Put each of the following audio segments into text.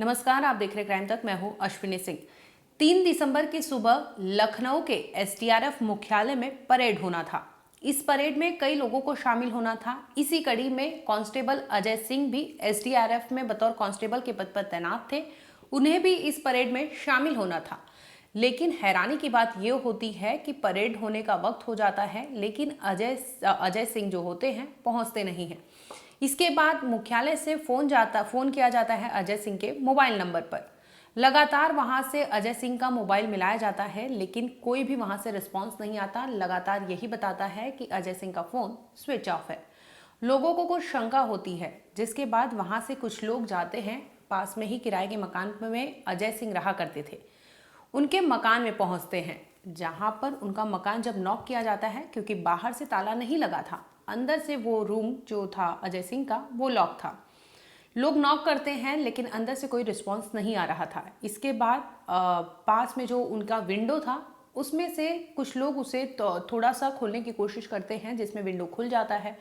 नमस्कार, आप देख रहे क्राइम तक। मैं हूं अश्विनी सिंह। 3 दिसंबर की सुबह लखनऊ के एसडीआरएफ मुख्यालय में परेड होना था। इस परेड में कई लोगों को शामिल होना था। इसी कड़ी में कांस्टेबल अजय सिंह भी एसडीआरएफ में बतौर कांस्टेबल के पद पर तैनात थे। उन्हें भी इस परेड में शामिल होना था। लेकिन हैरानी की बात यह होती है कि परेड होने का वक्त हो जाता है, लेकिन अजय सिंह जो होते हैं पहुंचते नहीं हैं। इसके बाद मुख्यालय से फोन किया जाता है अजय सिंह के मोबाइल नंबर पर। लगातार वहां से अजय सिंह का मोबाइल मिलाया जाता है, लेकिन कोई भी वहां से रिस्पांस नहीं आता। लगातार यही बताता है कि अजय सिंह का फोन स्विच ऑफ है। लोगों को कुछ शंका होती है, जिसके बाद वहां से कुछ लोग जाते हैं। पास में ही किराए के मकान में अजय सिंह रहा करते थे, उनके मकान में पहुंचते हैं, जहां पर उनका मकान जब नॉक किया जाता है, क्योंकि बाहर से ताला नहीं लगा था, अंदर से वो रूम जो था अजय सिंह का वो लॉक था। लोग नॉक करते हैं, लेकिन अंदर से कोई रिस्पांस नहीं आ रहा था। इसके बाद पास में जो उनका विंडो था, उसमें से कुछ लोग उसे थोड़ा सा खोलने की कोशिश करते हैं, जिसमें विंडो खुल जाता है।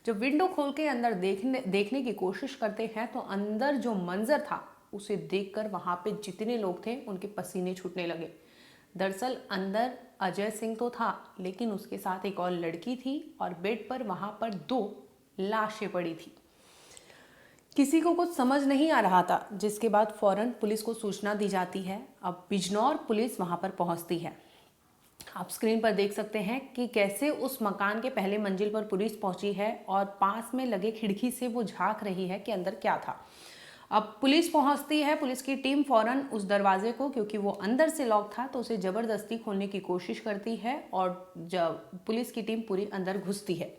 जब विंडो खोल के अंदर देखने की कोशिश करते हैं, तो अंदर जो मंजर था उसे देखकर वहां पे जितने लोग थे उनके पसीने छूटने लगे। दरअसल अंदर अजय सिंह तो था, लेकिन उसके साथ एक और लड़की थी और बेड पर वहां पर 2 लाशें पड़ी थी। किसी को कुछ समझ नहीं आ रहा था, जिसके बाद फौरन पुलिस को सूचना दी जाती है। अब बिजनौर पुलिस वहां पर पहुंचती है। आप स्क्रीन पर देख सकते हैं कि कैसे उस मकान के पहले मंजिल पर पुलिस पहुंची है और पास में लगे खिड़की से वो झांक रही है कि अंदर क्या था। अब पुलिस पहुंचती है। पुलिस की टीम फौरन उस दरवाजे को, क्योंकि वो अंदर से लॉक था, तो उसे जबरदस्ती खोलने की कोशिश करती है और जब पुलिस की टीम पूरी अंदर घुसती है,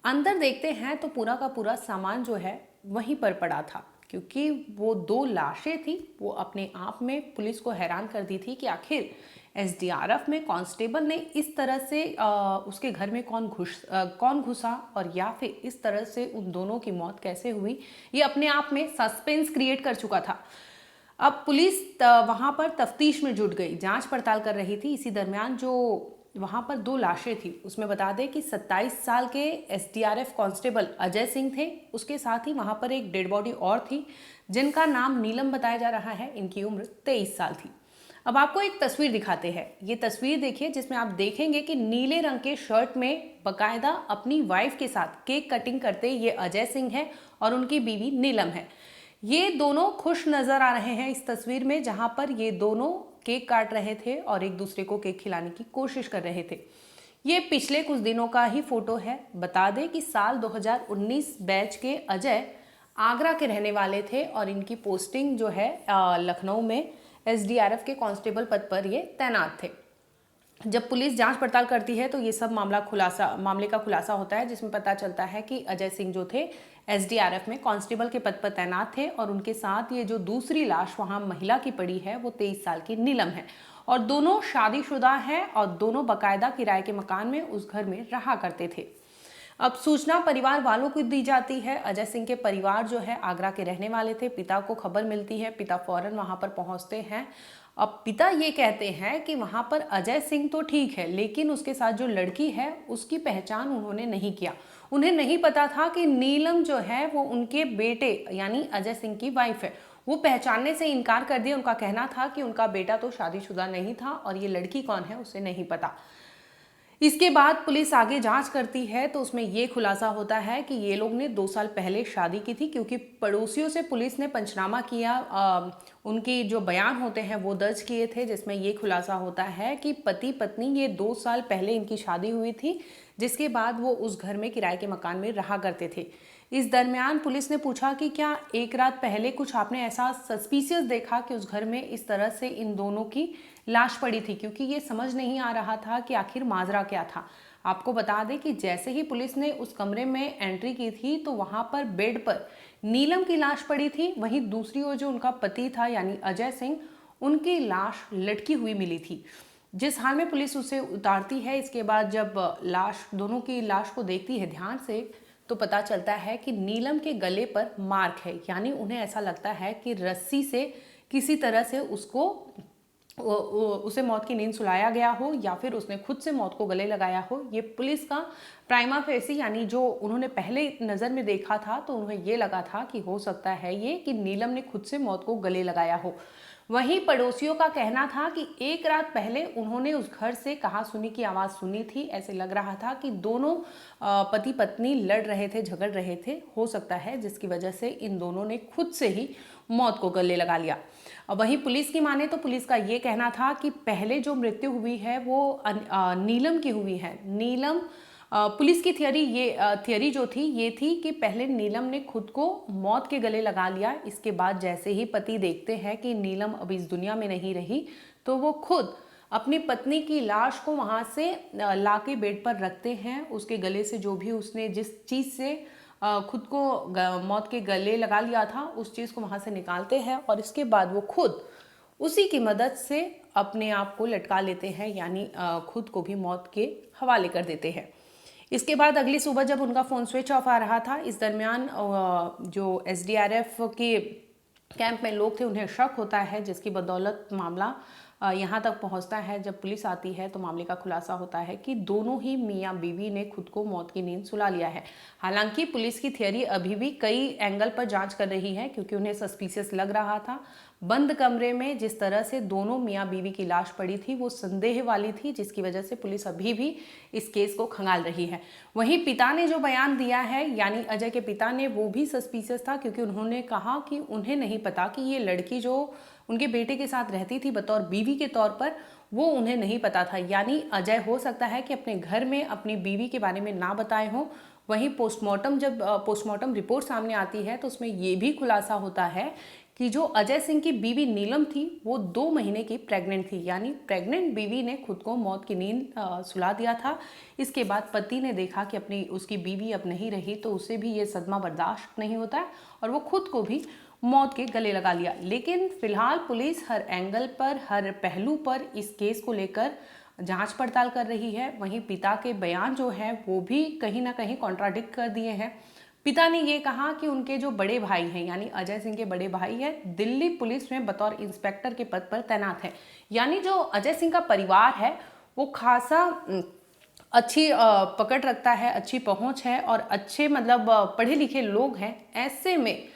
अंदर देखते हैं तो पूरा का पूरा सामान जो है वहीं पर पड़ा था। क्योंकि वो 2 लाशें थी, वो अपने आप में पुलिस को हैरान कर दी थी कि आखिर एसडीआरएफ में कांस्टेबल ने इस तरह से उसके घर में कौन घुसा और या फिर इस तरह से उन दोनों की मौत कैसे हुई। ये अपने आप में सस्पेंस क्रिएट कर चुका था। अब पुलिस वहां पर तफ्तीश में जुट गई, जांच पड़ताल कर रही थी। इसी दरमियान जो वहां पर 2 लाशें थी, उसमें बता दें कि 27 साल के एसडीआरएफ कांस्टेबल अजय सिंह थे। उसके साथ ही वहां पर एक डेड बॉडी और थी, जिनका नाम नीलम बताया जा रहा है। इनकी उम्र 23 साल थी। अब आपको एक तस्वीर दिखाते हैं। ये तस्वीर देखिए, जिसमें आप देखेंगे कि नीले रंग के शर्ट में बकायदा अपनी वाइफ के साथ केक कटिंग करते ये अजय सिंह है और उनकी बीवी नीलम है। ये दोनों खुश नजर आ रहे हैं इस तस्वीर में, जहां पर ये दोनों केक काट रहे थे और एक दूसरे को केक खिलाने की कोशिश कर रहे थे। ये पिछले कुछ दिनों का ही फोटो है। बता दें कि साल 2019 बैच के अजय आगरा के रहने वाले थे और इनकी पोस्टिंग जो है लखनऊ में एसडीआरएफ के कांस्टेबल पद पर ये तैनात थे। जब पुलिस जांच पड़ताल करती है तो ये सब मामले का खुलासा होता है, जिसमें पता चलता है कि अजय सिंह जो थे एसडीआरएफ में कांस्टेबल के पद पर तैनात थे और उनके साथ ये जो दूसरी लाश वहां महिला की पड़ी है वो 23 साल की नीलम है और दोनों शादीशुदा हैं और दोनों बकायदा किराए के मकान में उस घर में रहा करते थे। अब सूचना परिवार वालों को दी जाती है। अजय सिंह के परिवार जो है आगरा के रहने वाले थे। पिता को खबर मिलती है, पिता फौरन वहां पर पहुंचते हैं। अब पिता ये कहते हैं कि वहां पर अजय सिंह तो ठीक है, लेकिन उसके साथ जो लड़की है उसकी पहचान उन्होंने नहीं किया। उन्हें नहीं पता था कि नीलम जो है वो उनके बेटे यानी अजय सिंह की वाइफ है। वो पहचानने से इनकार कर दिया। उनका कहना था कि उनका बेटा तो शादीशुदा नहीं था और ये लड़की कौन है उसे नहीं पता। इसके बाद पुलिस आगे जांच करती है तो उसमें यह खुलासा होता है कि ये लोग ने 2 साल पहले शादी की थी, क्योंकि पड़ोसियों से पुलिस ने पंचनामा किया। उनकी जो बयान होते हैं वो दर्ज किए थे, जिसमें ये खुलासा होता है कि पति पत्नी ये 2 साल पहले इनकी शादी हुई थी, जिसके बाद वो उस घर में किराए के मकान में रहा करते थे। इस दरमियान पुलिस ने पूछा कि क्या एक रात पहले कुछ आपने ऐसा सस्पिशियस देखा कि उस घर में इस तरह से इन दोनों की लाश पड़ी थी, क्योंकि ये समझ नहीं आ रहा था कि आखिर माजरा क्या था। आपको बता दें कि जैसे ही पुलिस ने उस कमरे में एंट्री की थी तो वहां पर बेड पर नीलम की लाश पड़ी थी। वहीं दूसरी ओर जो उनका पति था यानी अजय सिंह, उनकी लाश लटकी हुई मिली थी। जिस हाल में पुलिस उसे उतारती है, इसके बाद जब दोनों की लाश को देखती है ध्यान से, तो पता चलता है कि नीलम के गले पर मार्क है, यानी उन्हें ऐसा लगता है कि रस्सी से किसी तरह से उसको उसे मौत की नींद सुलाया गया हो या फिर उसने खुद से मौत को गले लगाया हो। ये पुलिस का प्राइमा फेसी यानी जो उन्होंने पहले नज़र में देखा था तो उन्हें ये लगा था कि हो सकता है ये कि नीलम ने खुद से मौत को गले लगाया हो। वहीं पड़ोसियों का कहना था कि एक रात पहले उन्होंने उस घर से कहा सुनी की आवाज़ सुनी थी। ऐसे लग रहा था कि दोनों पति पत्नी लड़ रहे थे, झगड़ रहे थे, हो सकता है जिसकी वजह से इन दोनों ने खुद से ही मौत को गले लगा लिया। वहीं पुलिस की माने तो पुलिस का ये कहना था कि पहले जो मृत्यु हुई है वो नीलम की हुई है। नीलम पुलिस की थियरी जो थी ये थी कि पहले नीलम ने खुद को मौत के गले लगा लिया। इसके बाद जैसे ही पति देखते हैं कि नीलम अब इस दुनिया में नहीं रही तो वो खुद अपनी पत्नी की लाश को वहाँ से ला के बेड पर रखते हैं। उसके गले से जो भी उसने जिस चीज़ से खुद को मौत के गले लगा लिया था उस चीज़ को वहाँ से निकालते हैं और इसके बाद वो खुद उसी की मदद से अपने आप को लटका लेते हैं, यानी खुद को भी मौत के हवाले कर देते हैं। इसके बाद अगली सुबह जब उनका फ़ोन स्विच ऑफ आ रहा था, इस दरमियान जो एसडीआरएफ के कैंप में लोग थे उन्हें शक होता है, जिसकी बदौलत मामला यहाँ तक पहुँचता है। जब पुलिस आती है तो मामले का खुलासा होता है कि दोनों ही मियाँ बीवी ने खुद को मौत की नींद सुला लिया है। हालांकि पुलिस की थियरी अभी भी कई एंगल पर जांच कर रही है क्योंकि उन्हें सस्पिशियस लग रहा था। बंद कमरे में जिस तरह से दोनों मियाँ बीवी की लाश पड़ी थी वो संदेह वाली थी, जिसकी वजह से पुलिस अभी भी इस केस को खंगाल रही है। वहीं पिता ने जो बयान दिया है, यानी अजय के पिता ने, वो भी सस्पिशियस था क्योंकि उन्होंने कहा कि उन्हें नहीं पता कि ये लड़की जो उनके बेटे के साथ रहती थी बतौर बीवी के तौर पर, वो उन्हें नहीं पता था। यानी अजय हो सकता है कि अपने घर में अपनी बीवी के बारे में ना बताए हों। वहीं जब पोस्टमार्टम रिपोर्ट सामने आती है तो उसमें ये भी खुलासा होता है कि जो अजय सिंह की बीवी नीलम थी वो 2 महीने की प्रेग्नेंट थी, यानी प्रेग्नेंट बीवी ने खुद को मौत की नींद सुला दिया था। इसके बाद पति ने देखा कि उसकी बीवी अब नहीं रही तो उसे भी ये सदमा बर्दाश्त नहीं होता है और वो खुद को भी मौत के गले लगा लिया। लेकिन फिलहाल पुलिस हर एंगल पर, हर पहलू पर इस केस को लेकर जांच पड़ताल कर रही है। वहीं पिता के बयान जो है वो भी कहीं ना कहीं कॉन्ट्राडिक्ट कर दिए हैं। पिता ने ये कहा कि उनके जो बड़े भाई हैं, यानी अजय सिंह के बड़े भाई हैं, दिल्ली पुलिस में बतौर इंस्पेक्टर के पद पर तैनात है। यानी जो अजय सिंह का परिवार है वो खासा अच्छी पकड़ रखता है, अच्छी पहुंच है और अच्छे पढ़े लिखे लोग हैं। ऐसे में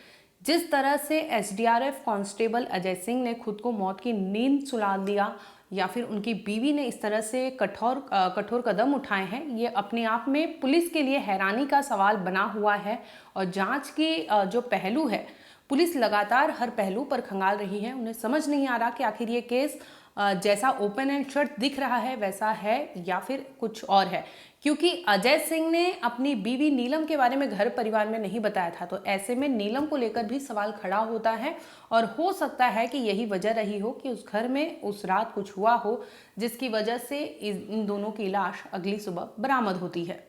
जिस तरह से एसडीआरएफ कांस्टेबल अजय सिंह ने खुद को मौत की नींद सुला दिया या फिर उनकी बीवी ने इस तरह से कठोर कदम उठाए हैं, ये अपने आप में पुलिस के लिए हैरानी का सवाल बना हुआ है। और जांच की जो पहलू है, पुलिस लगातार हर पहलू पर खंगाल रही है। उन्हें समझ नहीं आ रहा कि आखिर ये केस जैसा ओपन एंड शट दिख रहा है वैसा है या फिर कुछ और है, क्योंकि अजय सिंह ने अपनी बीवी नीलम के बारे में घर परिवार में नहीं बताया था। तो ऐसे में नीलम को लेकर भी सवाल खड़ा होता है और हो सकता है कि यही वजह रही हो कि उस घर में उस रात कुछ हुआ हो जिसकी वजह से इन दोनों की लाश अगली सुबह बरामद होती है।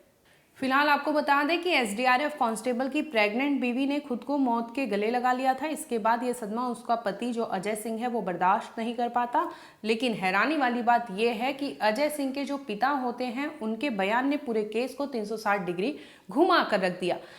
फिलहाल आपको बता दें कि एसडीआरएफ कांस्टेबल की प्रेग्नेंट बीवी ने खुद को मौत के गले लगा लिया था। इसके बाद ये सदमा उसका पति जो अजय सिंह है वो बर्दाश्त नहीं कर पाता। लेकिन हैरानी वाली बात यह है कि अजय सिंह के जो पिता होते हैं उनके बयान ने पूरे केस को 360 डिग्री घुमा कर रख दिया।